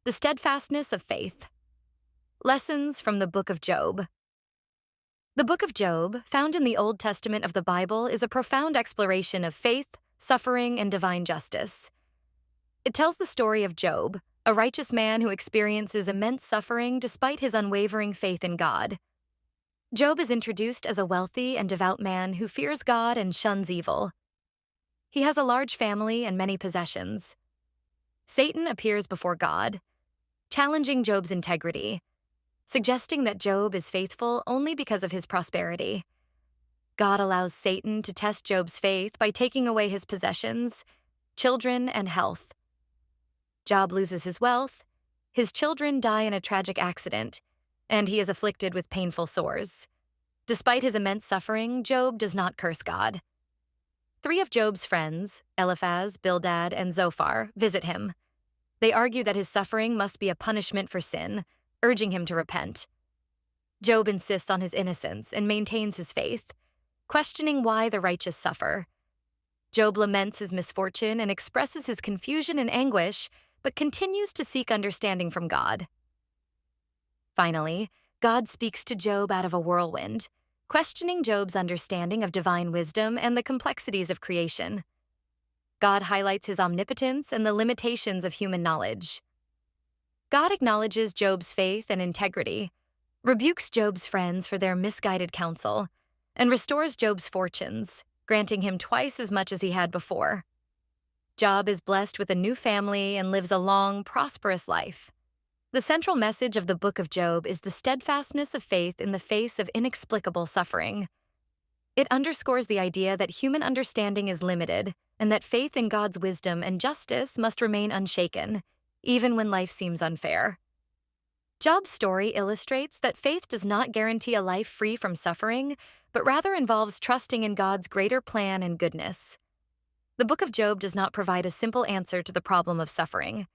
The Steadfastness of Faith. Lessons from the Book of Job. The Book of Job, found in the Old Testament of the Bible, is a profound exploration of faith, suffering, and divine justice. It tells the story of Job, a righteous man who experiences immense suffering despite his unwavering faith in God. Job is introduced as a wealthy and devout man who fears God and shuns evil. He has a large family and many possessions. Satan appears before God, challenging Job's integrity, suggesting that Job is faithful only because of his prosperity. God allows Satan to test Job's faith by taking away his possessions, children, and health. Job loses his wealth, his children die in a tragic accident, and he is afflicted with painful sores. Despite his immense suffering, Job does not curse God. 3 of Job's friends, Eliphaz, Bildad, and Zophar, visit him. They argue that his suffering must be a punishment for sin, urging him to repent. Job insists on his innocence and maintains his faith, questioning why the righteous suffer. Job laments his misfortune and expresses his confusion and anguish, but continues to seek understanding from God. Finally, God speaks to Job out of a whirlwind, questioning Job's understanding of divine wisdom and the complexities of creation. God highlights his omnipotence and the limitations of human knowledge. God acknowledges Job's faith and integrity, rebukes Job's friends for their misguided counsel, and restores Job's fortunes, granting him twice as much as he had before. Job is blessed with a new family and lives a long, prosperous life. The central message of the Book of Job is the steadfastness of faith in the face of inexplicable suffering. It underscores the idea that human understanding is limited and that faith in God's wisdom and justice must remain unshaken, even when life seems unfair. Job's story illustrates that faith does not guarantee a life free from suffering, but rather involves trusting in God's greater plan and goodness. The Book of Job does not provide a simple answer to the problem of suffering.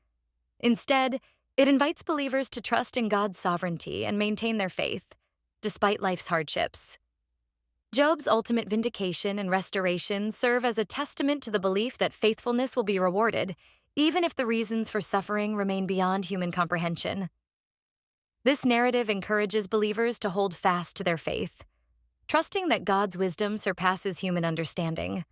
Instead, it invites believers to trust in God's sovereignty and maintain their faith, despite life's hardships. Job's ultimate vindication and restoration serve as a testament to the belief that faithfulness will be rewarded, even if the reasons for suffering remain beyond human comprehension. This narrative encourages believers to hold fast to their faith, trusting that God's wisdom surpasses human understanding.